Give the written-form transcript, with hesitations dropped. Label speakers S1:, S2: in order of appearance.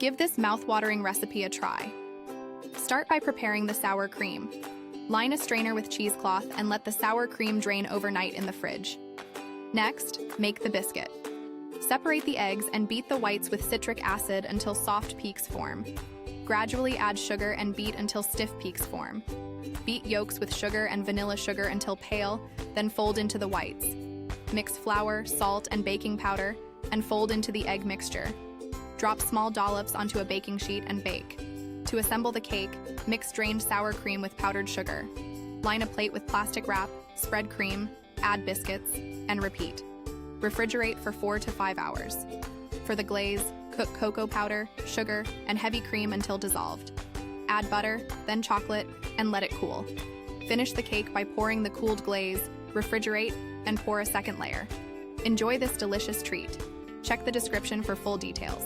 S1: Give this mouth-watering recipe a try. Start by preparing the sour cream. Line a strainer with cheesecloth and let the sour cream drain overnight in the fridge. Next, make the biscuit. Separate the eggs and beat the whites with citric acid until soft peaks form. Gradually add sugar and beat until stiff peaks form. Beat yolks with sugar and vanilla sugar until pale, then fold into the whites. Mix flour, salt, and baking powder, and fold into the egg mixture. Drop small dollops onto a baking sheet and bake. To assemble the cake, mix drained sour cream with powdered sugar. Line a plate with plastic wrap, spread cream, add biscuits, and repeat. Refrigerate for 4 to 5 hours. For the glaze, cook cocoa powder, sugar, and heavy cream until dissolved. Add butter, then chocolate, and let it cool. Finish the cake by pouring the cooled glaze, refrigerate, and pour a second layer. Enjoy this delicious treat. Check the description for full details.